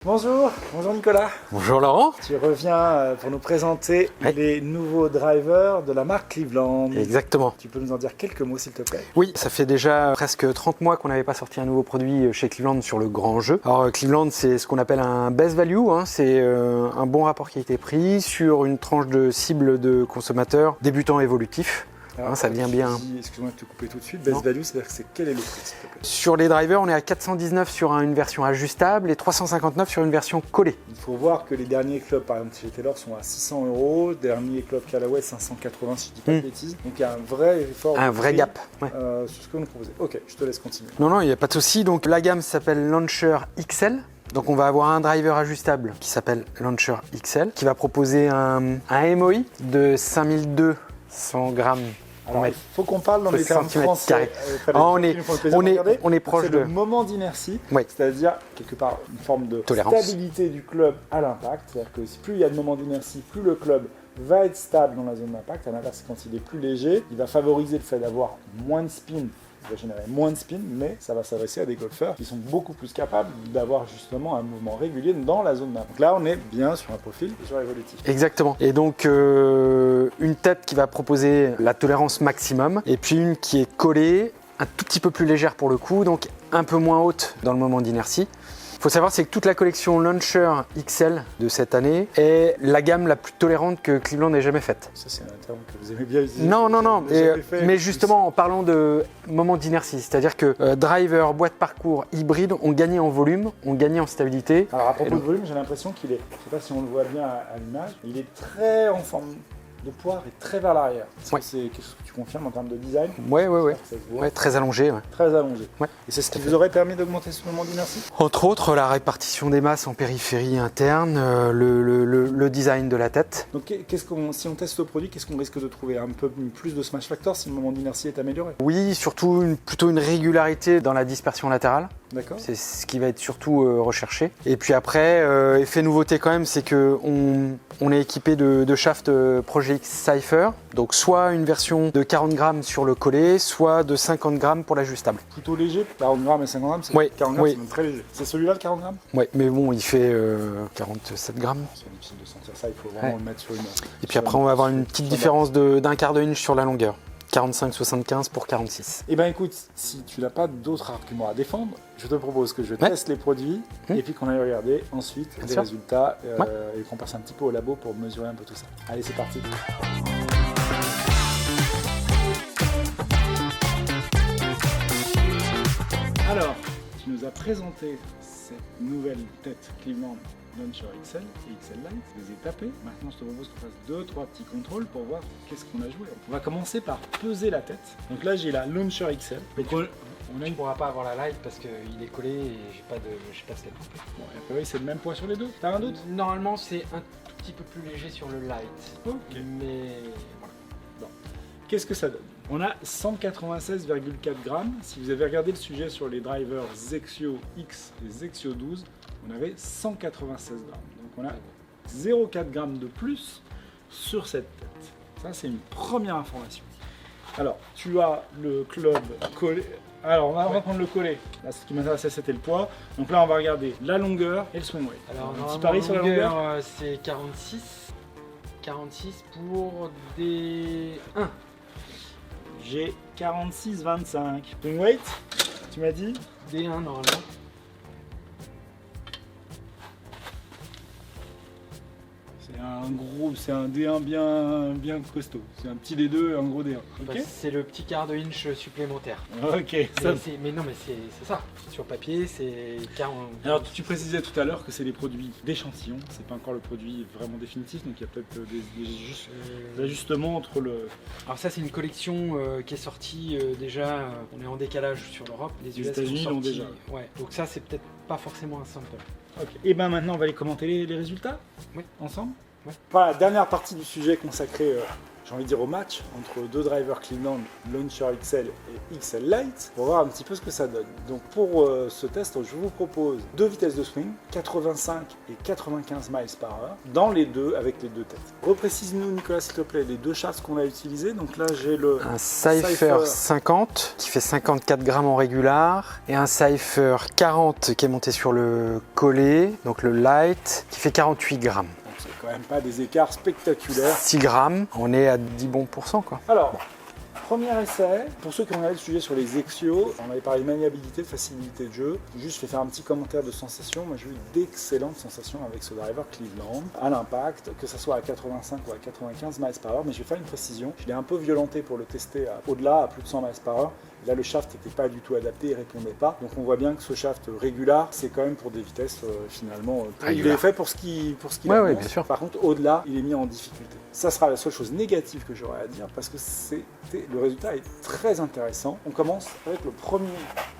Bonjour Nicolas. Bonjour Laurent. Tu reviens pour nous présenter les nouveaux drivers de la marque Cleveland. Exactement. Tu peux nous en dire quelques mots s'il te plaît? Oui, ça fait déjà presque 30 mois qu'on n'avait pas sorti un nouveau produit chez Cleveland sur le grand jeu. Alors Cleveland, c'est ce qu'on appelle un best value, c'est un bon rapport qualité-prix sur une tranche de cible de consommateurs débutants évolutifs. Alors, ça vient bien. Excuse-moi de te couper tout de suite. Best value, c'est-à-dire que c'est quel est le prix s'il te plaît? Sur les drivers, on est à 419 sur une version ajustable et 359 sur une version collée. Il faut voir que les derniers clubs, par exemple chez Taylor, sont à 600 €. Dernier club Callaway, 580 si je dis pas de bêtises. Donc il y a un vrai effort. Un vrai gap. Sur ce que vous nous proposez. Ok, je te laisse continuer. Non, il n'y a pas de souci. Donc la gamme s'appelle Launcher XL. Donc on va avoir un driver ajustable qui s'appelle Launcher XL, qui va proposer un MOI de 5200 grammes. Alors, il faut qu'on parle dans les termes français. On est proche de moment d'inertie, c'est-à-dire quelque part une forme de tolérance. Stabilité du club à l'impact. C'est-à-dire que plus il y a de moments d'inertie, plus le club va être stable dans la zone d'impact. À l'inverse, quand il est plus léger, il va favoriser le fait d'avoir moins de spin. Il va générer moins de spin, mais ça va s'adresser à des golfeurs qui sont beaucoup plus capables d'avoir justement un mouvement régulier dans la zone d'impact. Donc là, on est bien sur un profil sur évolutif. Exactement. Et donc, une tête qui va proposer la tolérance maximum, et puis une qui est collée, un tout petit peu plus légère pour le coup, donc un peu moins haute dans le moment d'inertie. Il faut savoir c'est que toute la collection Launcher XL de cette année est la gamme la plus tolérante que Cleveland ait jamais faite. Ça c'est un terme que vous aimez bien utiliser. Non, mais justement en parlant de moment d'inertie, c'est-à-dire que driver, boîte parcours, hybride ont gagné en volume, ont gagné en stabilité. Alors à propos de volume, j'ai l'impression qu'il est, je ne sais pas si on le voit bien à l'image, il est très en forme de poire et très vers l'arrière. C'est quelque chose que tu confirmes en termes de design? Ouais, très allongé. Très allongé. Et c'est ce qui vous aurait permis d'augmenter ce moment d'inertie? Entre autres, la répartition des masses en périphérie interne, le design de la tête. Donc si on teste le produit, qu'est-ce qu'on risque de trouver? Un peu plus de smash factor si le moment d'inertie est amélioré? Oui, surtout plutôt une régularité dans la dispersion latérale. D'accord. C'est ce qui va être surtout recherché. Et puis après, effet nouveauté quand même, c'est qu'on est équipé de shafts Projet X Cypher, donc soit une version de 40 grammes sur le collet, soit de 50 grammes pour l'ajustable. Plutôt léger, 40 grammes et 50 grammes, c'est 40 grammes, c'est même très léger. C'est celui-là le 40 grammes? Oui, mais bon, il fait 47 grammes. C'est difficile de sentir ça, il faut vraiment le mettre sur une... Et puis après, on va avoir une petite différence d'un quart de inch sur la longueur. 45-75 pour 46. Eh bien écoute, si tu n'as pas d'autres arguments à défendre, je te propose que je teste les produits et puis qu'on aille regarder ensuite les résultats et qu'on passe un petit peu au labo pour mesurer un peu tout ça. Allez, c'est parti. Alors, tu nous as présenté cette nouvelle tête Cleveland Launcher XL et XL Lite, je les ai tapés. Maintenant, je te propose qu'on fasse 2-3 petits contrôles pour voir qu'est-ce qu'on a joué. On va commencer par peser la tête. Donc là, j'ai la Launcher XL. On ne pourra pas avoir la Lite parce qu'il est collé et j'ai pas de step. Bon, a priori, c'est le même poids sur les deux. T'as un doute? Normalement, c'est un tout petit peu plus léger sur le Lite. Ok. Mais voilà. Bon. Qu'est-ce que ça donne? On a 196,4 grammes. Si vous avez regardé le sujet sur les drivers Zexio X et Zexio 12, on avait 196 grammes. Donc on a 0,4 grammes de plus sur cette tête. Ça, c'est une première information. Alors, tu as le club collé. Alors, on va prendre le collet. Là, ce qui m'intéressait, c'était le poids. Donc là, on va regarder la longueur et le swing weight. Alors, un petit pari sur la longueur, c'est 46. 46 pour des 1. J'ai 46,25. Swing weight, tu m'as dit? D1 normalement. C'est un D1 bien costaud. C'est un petit D2 et un gros D1. Okay, c'est le petit quart de inch supplémentaire. Ok. Mais non, mais c'est ça. Sur papier, c'est 40. Alors tu précisais tout à l'heure que c'est des produits d'échantillon. C'est pas encore le produit vraiment définitif, donc il y a peut-être des ajustements entre le. Alors ça, c'est une collection qui est sortie déjà. On est en décalage sur l'Europe. Les États-Unis l'ont déjà. Ouais. Donc ça, c'est peut-être pas forcément un sample. Ok. Et ben maintenant, on va aller commenter les résultats. Oui. Ensemble. Ouais. Voilà, dernière partie du sujet consacrée, j'ai envie de dire, au match entre deux drivers Cleveland, Launcher XL et XL Lite, pour voir un petit peu ce que ça donne. Donc pour ce test, je vous propose deux vitesses de swing, 85 et 95 miles par heure, dans les deux, avec les deux têtes. Reprécise-nous, Nicolas, s'il te plaît, les deux shafts qu'on a utilisés. Donc là, j'ai un Cypher 50 qui fait 54 grammes en régular et un Cypher 40 qui est monté sur le collet, donc le light, qui fait 48 grammes. C'est quand même pas des écarts spectaculaires. 6 grammes, on est à 10 bons %, quoi. Alors, premier essai, pour ceux qui ont regardé le sujet sur les Exio, on avait parlé de maniabilité, de facilité de jeu. Juste, je vais faire un petit commentaire de sensation. Moi, j'ai eu d'excellentes sensations avec ce driver Cleveland, à l'impact, que ce soit à 85 ou à 95 miles par heure. Mais je vais faire une précision. Je l'ai un peu violenté pour le tester au-delà, à plus de 100 miles par heure. Là, le shaft n'était pas du tout adapté, il ne répondait pas. Donc, on voit bien que ce shaft régular, c'est quand même pour des vitesses finalement. Il est fait pour ce qu'il ouais, bien sûr. Par contre, au-delà, il est mis en difficulté. Ça sera la seule chose négative que j'aurais à dire parce que le résultat est très intéressant. On commence avec le premier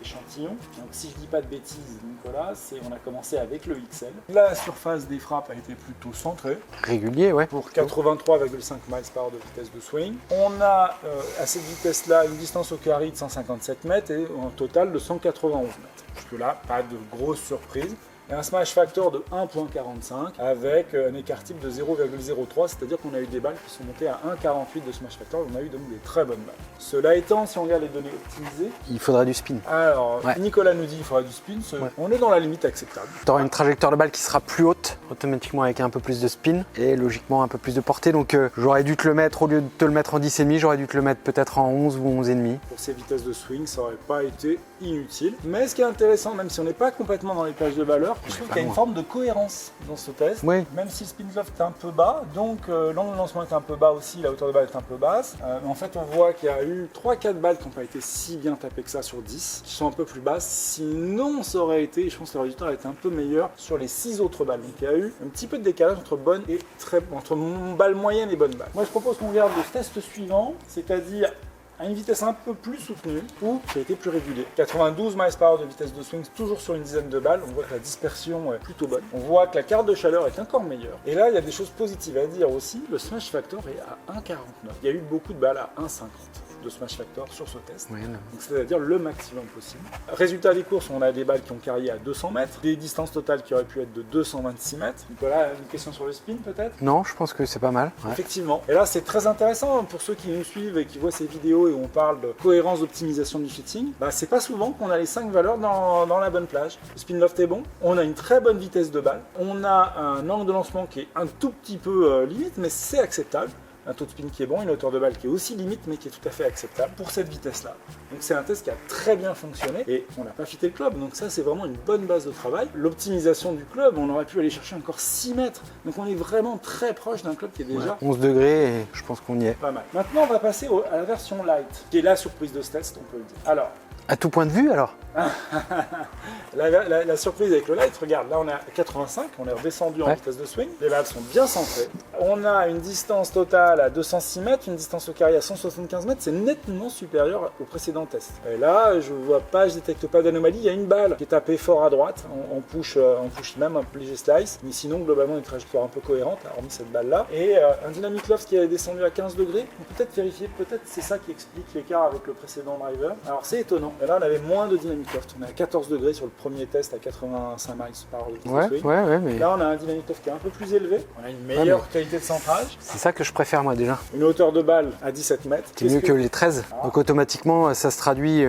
échantillon. Donc, si je ne dis pas de bêtises, Nicolas, on a commencé avec le XL. La surface des frappes a été plutôt centrée. Régulier, ouais. Pour 83,5 miles par heure de vitesse de swing. On a à cette vitesse-là une distance au carry de 157 mètres et un total de 191 mètres. Jusque-là, pas de grosse surprise. Et un smash factor de 1.45 avec un écart type de 0,03, c'est-à-dire qu'on a eu des balles qui sont montées à 1,48 de smash factor, on a eu donc des très bonnes balles. Cela étant, si on regarde les données optimisées, il faudrait du spin. Alors, Nicolas nous dit qu'il faudra du spin, on est dans la limite acceptable. Tu auras une trajectoire de balle qui sera plus haute, automatiquement avec un peu plus de spin et logiquement un peu plus de portée, donc j'aurais dû te le mettre, au lieu de te le mettre en 10,5, j'aurais dû te le mettre peut-être en 11 ou 11,5. Pour ces vitesses de swing, ça n'aurait pas été inutile. Mais ce qui est intéressant, même si on n'est pas complètement dans les plages de valeur, je trouve qu'il y a une forme de cohérence dans ce test. Oui. Même si le spin loft est un peu bas, donc l'angle de lancement est un peu bas aussi, la hauteur de balle est un peu basse. En fait, on voit qu'il y a eu 3-4 balles qui n'ont pas été si bien tapées que ça sur 10, qui sont un peu plus basses. Sinon, ça aurait été, je pense que le résultat aurait été un peu meilleur sur les 6 autres balles. Donc il y a eu un petit peu de décalage entre bonne et entre balle moyenne et bonne balle. Moi, je propose qu'on regarde le test suivant, c'est-à-dire à une vitesse un peu plus soutenue ou qui a été plus régulée. 92 miles par heure de vitesse de swing, toujours sur une dizaine de balles. On voit que la dispersion est plutôt bonne. On voit que la carte de chaleur est encore meilleure. Et là, il y a des choses positives à dire aussi. Le smash factor est à 1,49. Il y a eu beaucoup de balles à 1,50 de smash factor sur ce test. Oui, c'est-à-dire le maximum possible. Résultat des courses, on a des balles qui ont carrié à 200 mètres, des distances totales qui auraient pu être de 226 mètres. Donc voilà, une question sur le spin peut-être ? Non, je pense que c'est pas mal. Ouais. Effectivement. Et là, c'est très intéressant pour ceux qui nous suivent et qui voient ces vidéos et où on parle de cohérence d'optimisation du fitting. C'est pas souvent qu'on a les 5 valeurs dans la bonne plage. Le spin loft est bon, on a une très bonne vitesse de balle, on a un angle de lancement qui est un tout petit peu limite, mais c'est acceptable. Un taux de spin qui est bon, une hauteur de balle qui est aussi limite mais qui est tout à fait acceptable pour cette vitesse-là. Donc c'est un test qui a très bien fonctionné et on n'a pas fité le club, donc ça c'est vraiment une bonne base de travail. L'optimisation du club, on aurait pu aller chercher encore 6 mètres, donc on est vraiment très proche d'un club qui est déjà 11 degrés et je pense qu'on y est. Pas mal. Maintenant on va passer à la version light, qui est la surprise de ce test, on peut le dire. Alors, à tout point de vue alors la surprise avec le light, regarde, là on est à 85, on est redescendu en vitesse de swing, les balles sont bien centrées. On a une distance totale à 206 mètres, une distance au carré à 175 mètres, c'est nettement supérieur au précédent test. Et là, je détecte pas d'anomalie, il y a une balle qui est tapée fort à droite, on push même un peu léger slice, mais sinon globalement une trajectoire un peu cohérente, hormis cette balle-là. Et un dynamic loft qui est descendu à 15 degrés, on peut peut-être vérifier, peut-être c'est ça qui explique l'écart avec le précédent driver. Alors c'est étonnant, et là on avait moins de dynamic loft, on est à 14 degrés sur le premier test à 85 miles par heure. Ouais, mais là on a un dynamic loft qui est un peu plus élevé, on a une meilleure qualité de centrage. C'est ça que je préfère moi déjà. Une hauteur de balle à 17 mètres. C'est mieux que les 13, donc automatiquement ça se traduit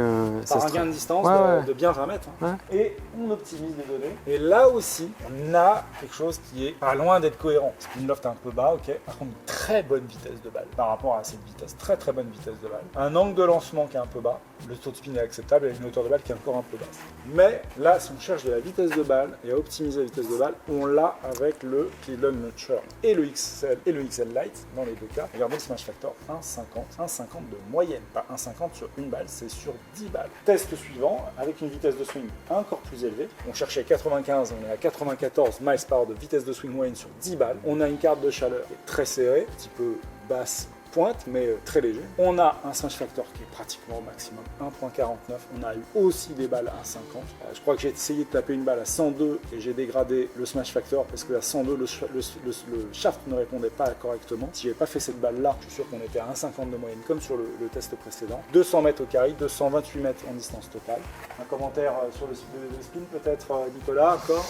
par un gain de distance de bien 20 mètres. Et on optimise les données. Et là aussi, on a quelque chose qui est pas loin d'être cohérent. Spin loft un peu bas, ok. Par contre, une très bonne vitesse de balle par rapport à cette vitesse, très très bonne vitesse de balle. Un angle de lancement qui est un peu bas, le taux de spin est acceptable et une hauteur de balle qui est encore un peu basse. Mais là, si on cherche de la vitesse de balle et à optimiser la vitesse de balle, on l'a avec le Cleveland Launcher et le XL et le XL Lite dans les deux cas. Regardez le smash factor 1,50 de moyenne, pas 1,50 sur une balle, c'est sur 10 balles. Test suivant, avec une vitesse de swing encore plus élevée. On cherchait 95, on est à 94 miles par heure de vitesse de swing moyenne sur 10 balles. On a une carte de chaleur qui est très serrée, un petit peu basse pointe, mais très léger. On a un smash factor qui est pratiquement au maximum, 1.49. On a eu aussi des balles à 50. Je crois que j'ai essayé de taper une balle à 102 et j'ai dégradé le smash factor parce que à 102, le shaft ne répondait pas correctement. Si j'avais pas fait cette balle là, je suis sûr qu'on était à 1,50 de moyenne comme sur le test précédent. 200 mètres au carry, 228 mètres en distance totale. Un commentaire sur le spin peut-être, Nicolas, encore?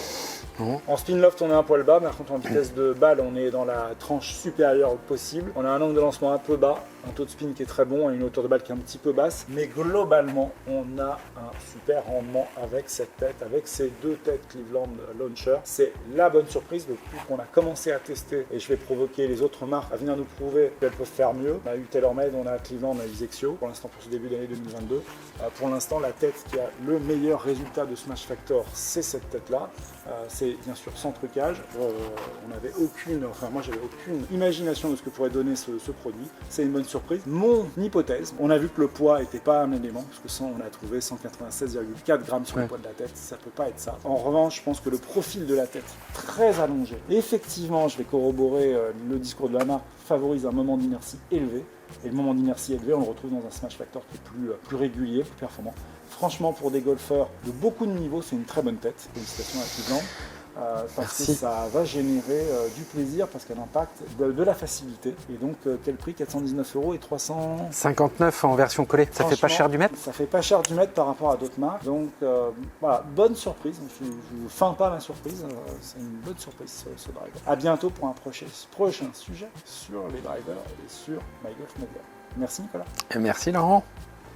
Non. En spin loft, on est un poil bas, mais par contre en vitesse de balle, on est dans la tranche supérieure possible. On a un angle de lancement un peu bas, un taux de spin qui est très bon et une hauteur de balle qui est un petit peu basse. Mais globalement, on a un super rendement avec cette tête, avec ces deux têtes Cleveland Launcher. C'est la bonne surprise depuis qu'on a commencé à tester, et je vais provoquer les autres marques à venir nous prouver qu'elles peuvent faire mieux. On a eu TaylorMade, on a Cleveland, on a eu Zexio. Pour l'instant, pour ce début d'année 2022, pour l'instant, la tête qui a le meilleur résultat de Smash Factor, c'est cette tête-là. C'est bien sûr sans trucage. On n'avait moi j'avais aucune imagination de ce que pourrait donner ce produit. C'est une bonne surprise. Mon hypothèse, on a vu que le poids n'était pas un élément, parce que on a trouvé 196,4 grammes sur le poids de la tête, ça peut pas être ça. En revanche, je pense que le profil de la tête, très allongé, effectivement, je vais corroborer le discours de la marque, favorise un moment d'inertie élevé. Et le moment d'inertie élevé, on le retrouve dans un Smash Factor qui est plus régulier, plus performant. Franchement, pour des golfeurs de beaucoup de niveaux, c'est une très bonne tête. Félicitations à Cleveland. Parce que ça va générer du plaisir, parce qu'elle impacte de la facilité. Et donc, quel prix? 419 € et 300... 59 en version collée, ça fait pas cher du mètre? Ça fait pas cher du mètre par rapport à d'autres marques. Donc, voilà, bonne surprise. Je ne feins pas ma surprise. C'est une bonne surprise, ce driver. À bientôt pour un prochain sujet sur les drivers et sur My Golf Network. Merci Nicolas. Et merci Laurent.